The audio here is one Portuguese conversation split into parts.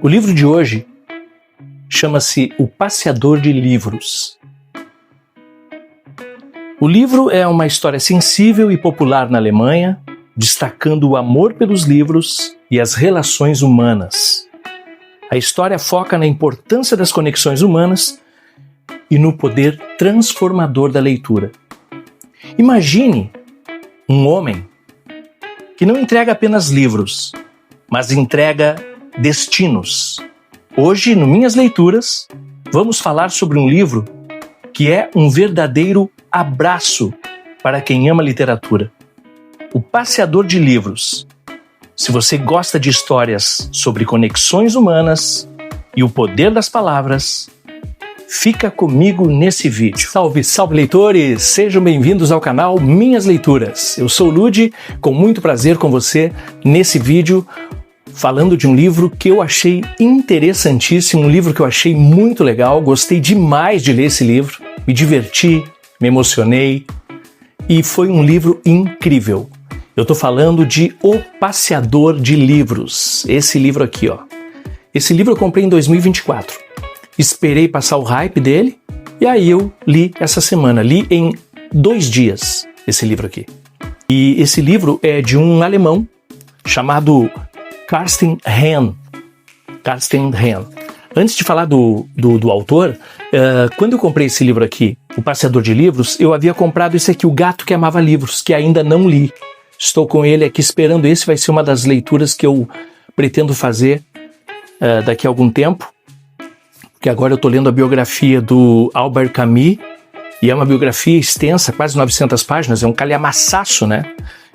O livro de hoje chama-se O Passeador de Livros. O livro é uma história sensível e popular na Alemanha, destacando o amor pelos livros e as relações humanas. A história foca na importância das conexões humanas e no poder transformador da leitura. Imagine um homem que não entrega apenas livros, mas entrega destinos. Hoje, no Minhas Leituras, vamos falar sobre um livro que é um verdadeiro abraço para quem ama literatura. O Passeador de Livros. Se você gosta de histórias sobre conexões humanas e o poder das palavras, fica comigo nesse vídeo. Salve, salve leitores! Sejam bem-vindos ao canal Minhas Leituras. Eu sou o Ludi, com muito prazer com você nesse vídeo, falando de um livro que eu achei interessantíssimo, um livro que eu achei muito legal, gostei demais de ler esse livro, me diverti, me emocionei e foi um livro incrível. Eu estou falando de O Passeador de Livros, esse livro aqui, ó. Esse livro eu comprei em 2024. Esperei passar o hype dele e aí eu li essa semana. Li em 2 dias esse livro aqui. E esse livro é de um alemão chamado Carsten Henn. Carsten Henn. Antes de falar do autor, quando eu comprei esse livro aqui, O Passeador de Livros, eu havia comprado esse aqui, O Gato que Amava Livros, que ainda não li. Estou com ele aqui esperando. Esse vai ser uma das leituras que eu pretendo fazer daqui a algum tempo. Porque agora eu estou lendo a biografia do Albert Camus, e é uma biografia extensa, quase 900 páginas, é um calhamaçaço, né?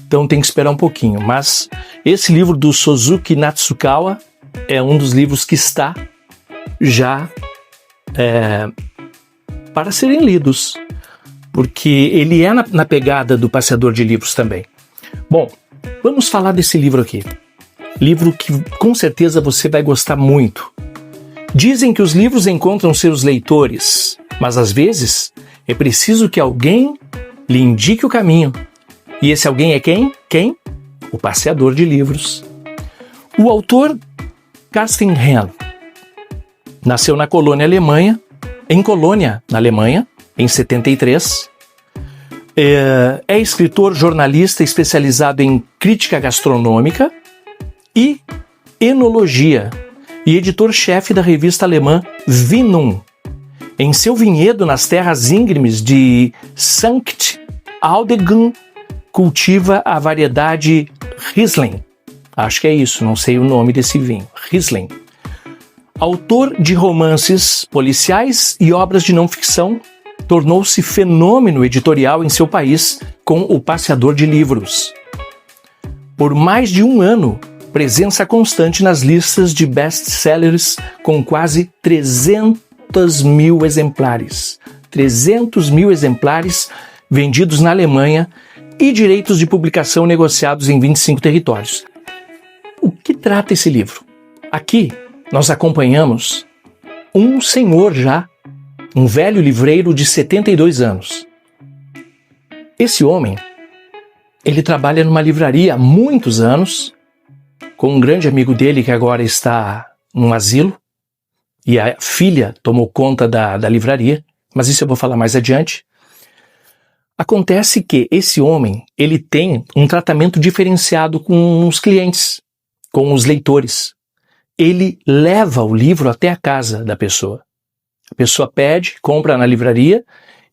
Então tem que esperar um pouquinho. Mas esse livro do Suzuki Natsukawa é um dos livros que está já para serem lidos, porque ele é na pegada do Passeador de Livros também. Bom, vamos falar desse livro aqui. Livro que com certeza você vai gostar muito. Dizem que os livros encontram seus leitores, mas às vezes é preciso que alguém lhe indique o caminho. E esse alguém é quem? Quem? O Passeador de Livros. O autor Carsten Henn nasceu na Colônia, na Alemanha, em 73. É escritor, jornalista especializado em crítica gastronômica e enologia e editor-chefe da revista alemã Vinum. Em seu vinhedo nas terras íngremes de Sankt Audingen, cultiva a variedade Riesling. Acho que é isso, não sei o nome desse vinho. Riesling. Autor de romances policiais e obras de não-ficção, tornou-se fenômeno editorial em seu país com O Passeador de Livros. Por mais de um ano, presença constante nas listas de best-sellers com quase 300 mil exemplares. 300 mil exemplares vendidos na Alemanha e direitos de publicação negociados em 25 territórios. O que trata esse livro? Aqui nós acompanhamos um senhor já, um velho livreiro de 72 anos. Esse homem, ele trabalha numa livraria há muitos anos, com um grande amigo dele que agora está num asilo, e a filha tomou conta da livraria, mas isso eu vou falar mais adiante. Acontece que esse homem, ele tem um tratamento diferenciado com os clientes, com os leitores. Ele leva o livro até a casa da pessoa. A pessoa pede, compra na livraria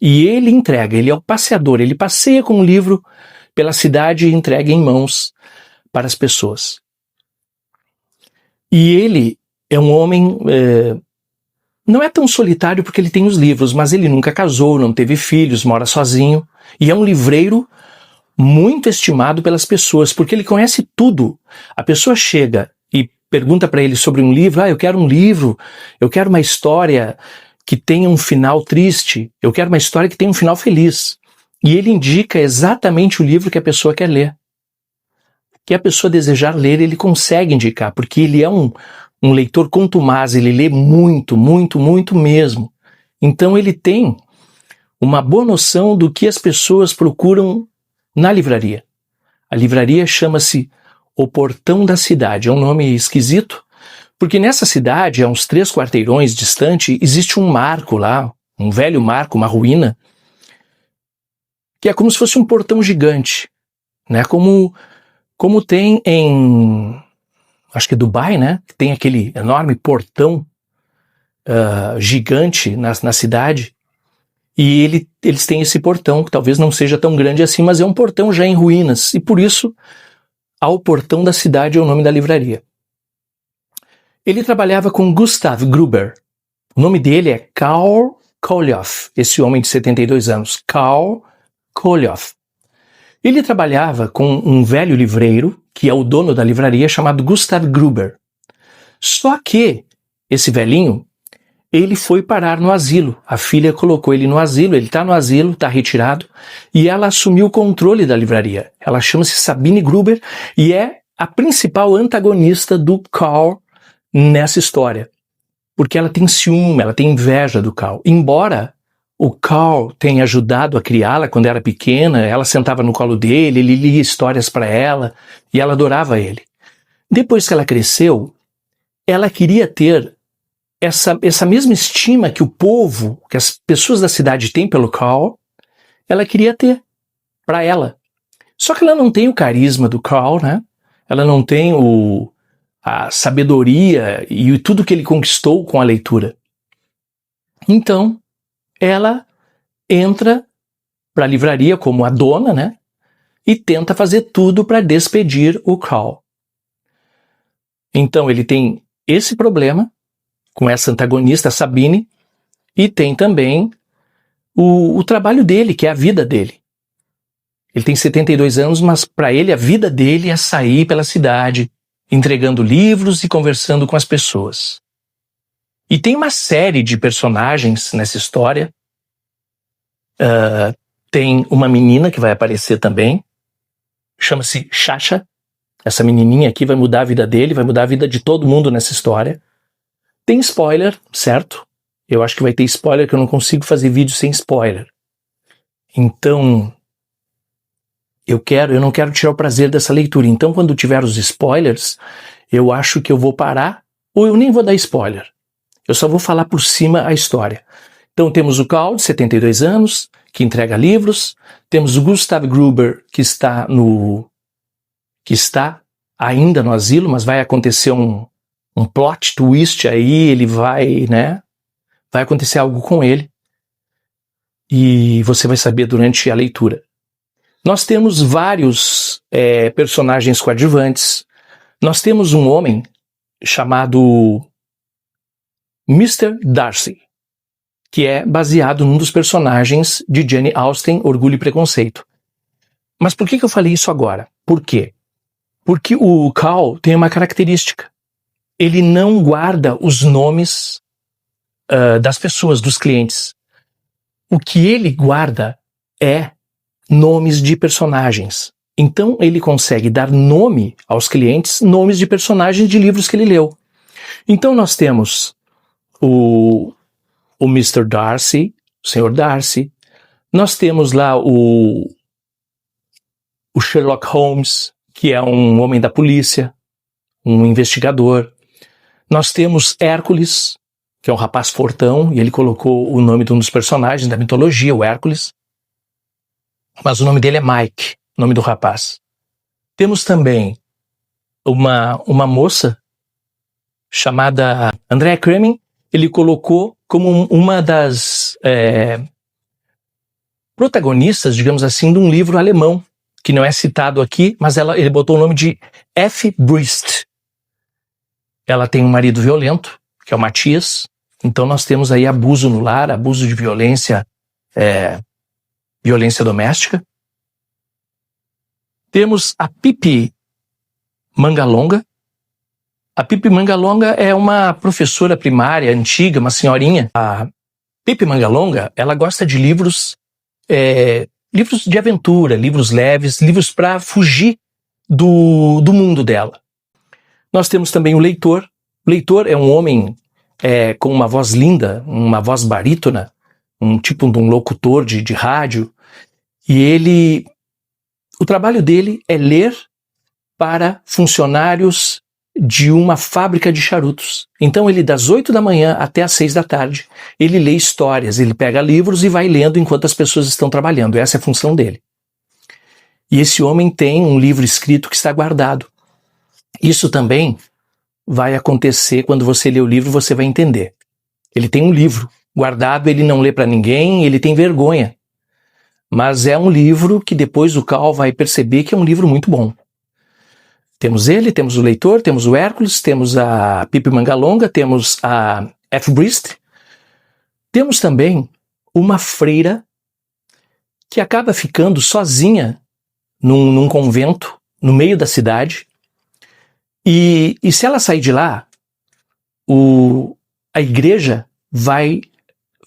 e ele entrega. Ele é o passeador, ele passeia com o livro pela cidade e entrega em mãos para as pessoas. E ele é um homem, não é tão solitário porque ele tem os livros, mas ele nunca casou, não teve filhos, mora sozinho. E é um livreiro muito estimado pelas pessoas, porque ele conhece tudo. A pessoa chega e pergunta para ele sobre um livro, eu quero um livro, eu quero uma história que tenha um final triste, eu quero uma história que tenha um final feliz. E ele indica exatamente o livro que a pessoa quer ler. Que a pessoa desejar ler, ele consegue indicar, porque ele é um leitor contumaz, ele lê muito, muito, muito mesmo. Então ele tem uma boa noção do que as pessoas procuram na livraria. A livraria chama-se O Portão da Cidade. É um nome esquisito, Porque nessa cidade, a uns 3 quarteirões distante, existe um marco lá, um velho marco, uma ruína, que é como se fosse um portão gigante, né? Como tem em, acho que Dubai, né? Tem aquele enorme portão gigante na cidade. E eles têm esse portão, que talvez não seja tão grande assim, mas é um portão já em ruínas. E por isso, ao portão da cidade é o nome da livraria. Ele trabalhava com Gustav Gruber. O nome dele é Karl Koliov, esse homem de 72 anos. Karl Koliov. Ele trabalhava com um velho livreiro, que é o dono da livraria, chamado Gustav Gruber. Só que esse velhinho, ele foi parar no asilo. A filha colocou ele no asilo, ele está no asilo, está retirado, e ela assumiu o controle da livraria. Ela chama-se Sabine Gruber e é a principal antagonista do Karl nessa história. Porque ela tem ciúme, ela tem inveja do Karl. Embora o Karl tenha ajudado a criá-la quando era pequena, ela sentava no colo dele, ele lia histórias para ela e ela adorava ele. Depois que ela cresceu, ela queria ter essa mesma estima que o povo, que as pessoas da cidade têm pelo Karl, ela queria ter para ela. Só que ela não tem o carisma do Karl, né? Ela não tem a sabedoria e tudo que ele conquistou com a leitura. Então, ela entra para a livraria como a dona, né? E tenta fazer tudo para despedir o Karl. Então, ele tem esse problema com essa antagonista, Sabine, e tem também o trabalho dele, que é a vida dele. Ele tem 72 anos, mas para ele a vida dele é sair pela cidade, entregando livros e conversando com as pessoas. E tem uma série de personagens nessa história. Tem uma menina que vai aparecer também, chama-se Chacha. Essa menininha aqui vai mudar a vida dele, vai mudar a vida de todo mundo nessa história. Tem spoiler, certo? Eu acho que vai ter spoiler, que eu não consigo fazer vídeo sem spoiler. Então, eu não quero tirar o prazer dessa leitura. Então, quando tiver os spoilers, eu acho que eu vou parar, ou eu nem vou dar spoiler. Eu só vou falar por cima a história. Então, temos o Karl, de 72 anos, que entrega livros. Temos o Gustav Gruber, que está ainda no asilo, mas vai acontecer um plot twist aí, ele vai acontecer algo com ele. E você vai saber durante a leitura. Nós temos vários personagens coadjuvantes. Nós temos um homem chamado Mr. Darcy, que é baseado num dos personagens de Jane Austen, Orgulho e Preconceito. Mas por que eu falei isso agora? Por quê? Porque o Karl tem uma característica. Ele não guarda os nomes das pessoas, dos clientes. O que ele guarda é nomes de personagens. Então ele consegue dar nome aos clientes, nomes de personagens de livros que ele leu. Então nós temos o Mr. Darcy, o Sr. Darcy. Nós temos lá o Sherlock Holmes, que é um homem da polícia, um investigador. Nós temos Hércules, que é um rapaz fortão, e ele colocou o nome de um dos personagens da mitologia, o Hércules. Mas o nome dele é Mike, o nome do rapaz. Temos também uma moça chamada Andrea Kremen. Ele colocou como uma das protagonistas, digamos assim, de um livro alemão, que não é citado aqui, mas ele botou o nome de F. Briest. Ela tem um marido violento, que é o Matias. Então nós temos aí abuso no lar, abuso de violência, violência doméstica. Temos a Pippi Mangalonga. A Pippi Mangalonga é uma professora primária antiga, uma senhorinha. A Pippi Mangalonga, ela gosta de livros de aventura, livros leves, livros para fugir do mundo dela. Nós temos também o Leitor. O Leitor é um homem com uma voz linda, uma voz barítona, um tipo de um locutor de rádio. E o trabalho dele é ler para funcionários de uma fábrica de charutos. Então ele, das 8 da manhã até as 6 da tarde, ele lê histórias, ele pega livros e vai lendo enquanto as pessoas estão trabalhando. Essa é a função dele. E esse homem tem um livro escrito que está guardado. Isso também vai acontecer quando você lê o livro, você vai entender. Ele tem um livro guardado, ele não lê para ninguém, ele tem vergonha. Mas é um livro que depois o Cal vai perceber que é um livro muito bom. Temos ele, temos o leitor, temos o Hércules, temos a Pippi Mangalonga, temos a F. Briest. Temos também uma freira que acaba ficando sozinha num convento no meio da cidade. E se ela sair de lá, a igreja vai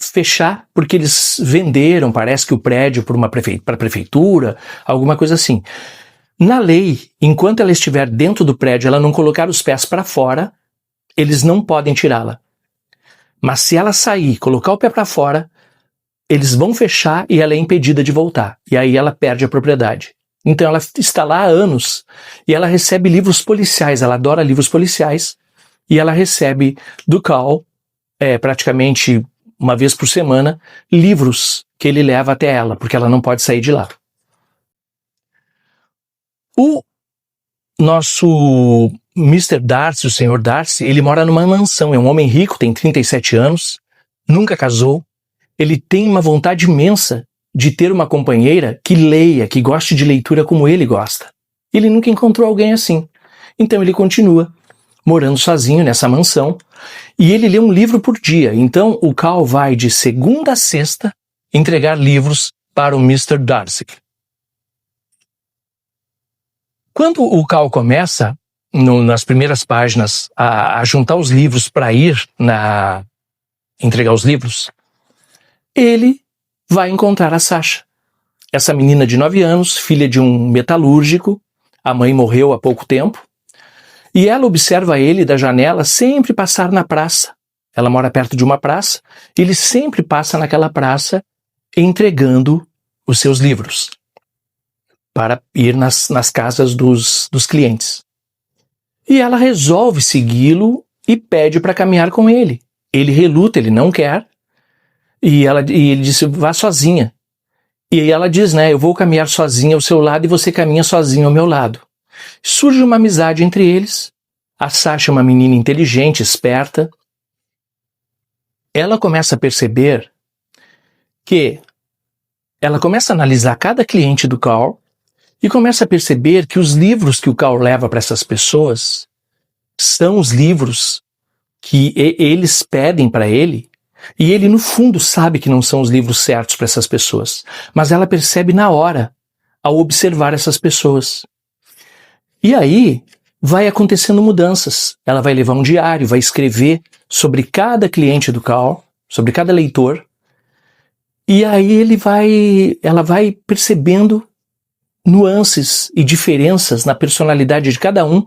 fechar porque eles venderam, parece que o prédio para a prefeitura, alguma coisa assim. Na lei, enquanto ela estiver dentro do prédio, ela não colocar os pés para fora, eles não podem tirá-la. Mas se ela sair, colocar o pé para fora, eles vão fechar e ela é impedida de voltar. E aí ela perde a propriedade. Então ela está lá há anos e ela recebe livros policiais, ela adora livros policiais, e ela recebe do Cal, praticamente uma vez por semana, livros que ele leva até ela, porque ela não pode sair de lá. O nosso Mr. Darcy, o Sr. Darcy, ele mora numa mansão, é um homem rico, tem 37 anos, nunca casou, ele tem uma vontade imensa de ter uma companheira que leia, que goste de leitura como ele gosta. Ele nunca encontrou alguém assim. Então ele continua morando sozinho nessa mansão e ele lê um livro por dia. Então o Cal vai de segunda a sexta entregar livros para o Mr. Darcy. Quando o Cal começa, nas primeiras páginas, a juntar os livros para entregar os livros, ele vai encontrar a Sasha. Essa menina de 9 anos, filha de um metalúrgico, a mãe morreu há pouco tempo, e ela observa ele da janela sempre passar na praça. Ela mora perto de uma praça, ele sempre passa naquela praça entregando os seus livros para ir nas casas dos clientes. E ela resolve segui-lo e pede para caminhar com ele. Ele reluta, ele não quer, e ele disse, vá sozinha. E aí ela diz, eu vou caminhar sozinha ao seu lado e você caminha sozinho ao meu lado. Surge uma amizade entre eles. A Sasha é uma menina inteligente, esperta. Ela começa a perceber que ela começa a analisar cada cliente do Cal e começa a perceber que os livros que o Cal leva para essas pessoas são os livros que eles pedem para ele, e ele no fundo sabe que não são os livros certos para essas pessoas, mas ela percebe na hora ao observar essas pessoas. E aí vai acontecendo mudanças. Ela vai levar um diário, vai escrever sobre cada cliente do Cal, sobre cada leitor, e aí ela vai percebendo nuances e diferenças na personalidade de cada um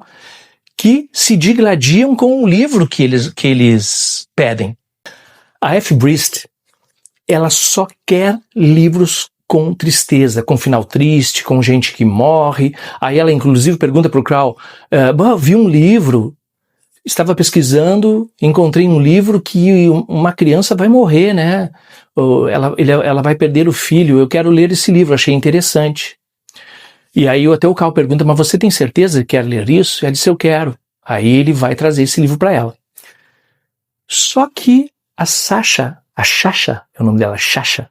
que se digladiam com o livro que eles pedem. A F. Briest, ela só quer livros com tristeza, com final triste, com gente que morre. Aí ela inclusive pergunta para o Cal, vi um livro, estava pesquisando, encontrei um livro que uma criança vai morrer, né? Ela vai perder o filho, eu quero ler esse livro, achei interessante. E aí até o Cal pergunta, mas você tem certeza que quer ler isso? Ela disse, eu quero. Aí ele vai trazer esse livro para ela. Só que a Sasha, é o nome dela, Sasha,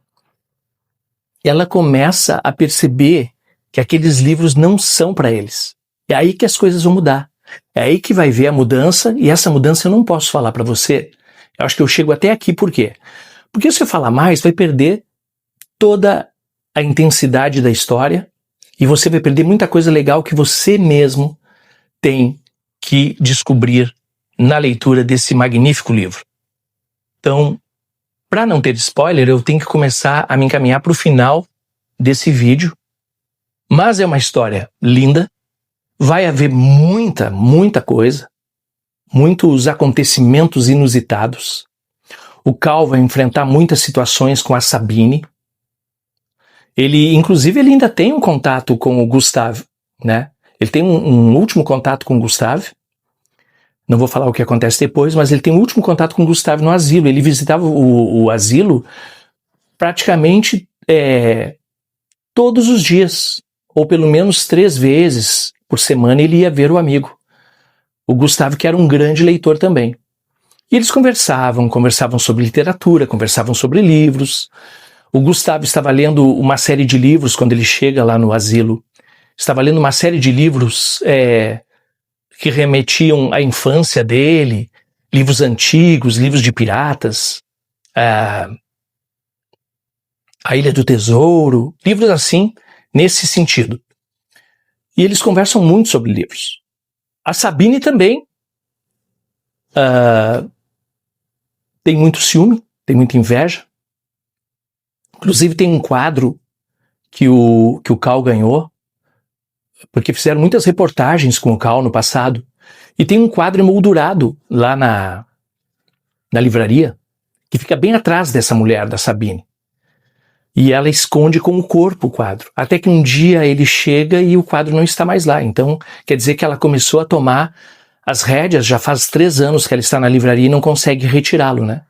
ela começa a perceber que aqueles livros não são para eles. É aí que as coisas vão mudar. É aí que vai ver a mudança, e essa mudança eu não posso falar para você. Eu acho que eu chego até aqui, por quê? Porque se eu falar mais, vai perder toda a intensidade da história, e você vai perder muita coisa legal que você mesmo tem que descobrir na leitura desse magnífico livro. Então, para não ter spoiler, eu tenho que começar a me encaminhar para o final desse vídeo. Mas é uma história linda, vai haver muita coisa, muitos acontecimentos inusitados. O Cal vai enfrentar muitas situações com a Sabine. Inclusive, ele ainda tem um contato com o Gustave, né? Ele tem um último contato com o Gustave. Não vou falar o que acontece depois, mas ele tem o último contato com o Gustavo no asilo. Ele visitava o asilo praticamente todos os dias, ou pelo menos 3 vezes por semana ele ia ver o amigo. O Gustavo, que era um grande leitor também. E eles conversavam sobre literatura, conversavam sobre livros. O Gustavo estava lendo uma série de livros quando ele chega lá no asilo. Estava lendo uma série de livros que remetiam à infância dele, livros antigos, livros de piratas, A Ilha do Tesouro, livros assim, nesse sentido. E eles conversam muito sobre livros. A Sabine também tem muito ciúme, tem muita inveja. Inclusive tem um quadro que o Cal ganhou, porque fizeram muitas reportagens com o Cal no passado, e tem um quadro emoldurado lá na livraria, que fica bem atrás dessa mulher, da Sabine. E ela esconde com o corpo o quadro, até que um dia ele chega e o quadro não está mais lá. Então, quer dizer que ela começou a tomar as rédeas, já faz 3 anos que ela está na livraria e não consegue retirá-lo, né?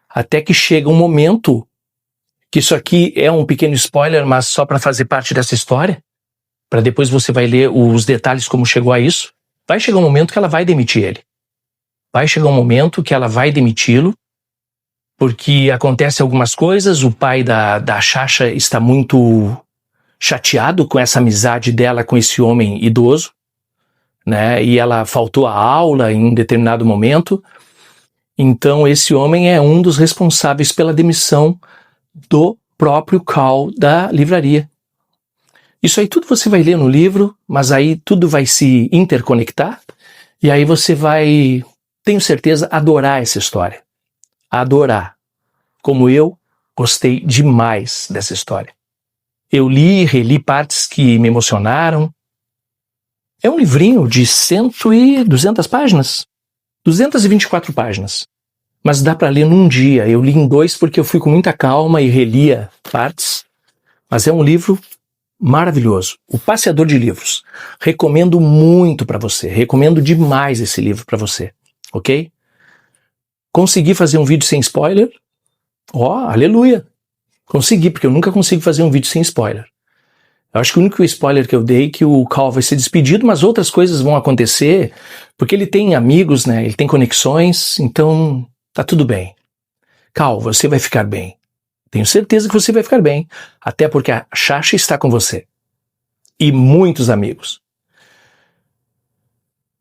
Até que chega um momento, que isso aqui é um pequeno spoiler, mas só para fazer parte dessa história, para depois você vai ler os detalhes como chegou a isso. Vai chegar um momento que ela vai demitir ele. Vai chegar um momento que ela vai demiti-lo, porque acontece algumas coisas, o pai da Chacha está muito chateado com essa amizade dela com esse homem idoso, né? E ela faltou à aula em um determinado momento. Então esse homem é um dos responsáveis pela demissão do próprio Cal da livraria. Isso aí tudo você vai ler no livro, mas aí tudo vai se interconectar e aí você vai, tenho certeza, adorar essa história. Adorar. Como eu gostei demais dessa história. Eu li e reli partes que me emocionaram. É um livrinho de 200 páginas. 224 páginas. Mas dá para ler num dia. Eu li em 2 porque eu fui com muita calma e relia partes. Mas é um livro maravilhoso. O Passeador de Livros. Recomendo muito para você. Recomendo demais esse livro para você. Ok? Consegui fazer um vídeo sem spoiler? Aleluia! Consegui, porque eu nunca consigo fazer um vídeo sem spoiler. Eu acho que o único spoiler que eu dei é que o Cal vai ser despedido, mas outras coisas vão acontecer, porque ele tem amigos, né? Ele tem conexões, então tá tudo bem. Cal, você vai ficar bem. Tenho certeza que você vai ficar bem, até porque a Chacha está com você. E muitos amigos.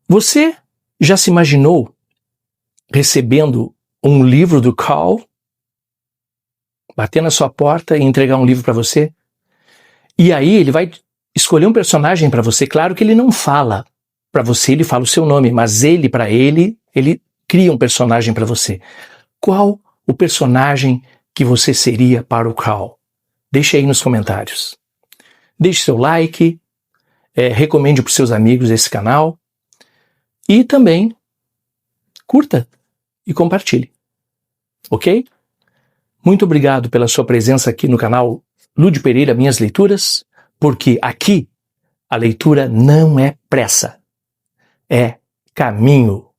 Você já se imaginou recebendo um livro do Cal, bater na sua porta e entregar um livro para você? E aí ele vai escolher um personagem para você. Claro que ele não fala para você, ele fala o seu nome, mas ele, para ele cria um personagem para você. Qual o personagem que você seria para o Cal? Deixe aí nos comentários. Deixe seu like, recomende para os seus amigos esse canal e também curta e compartilhe. Ok? Muito obrigado pela sua presença aqui no canal Ludi Pereira Minhas Leituras, porque aqui a leitura não é pressa, é caminho.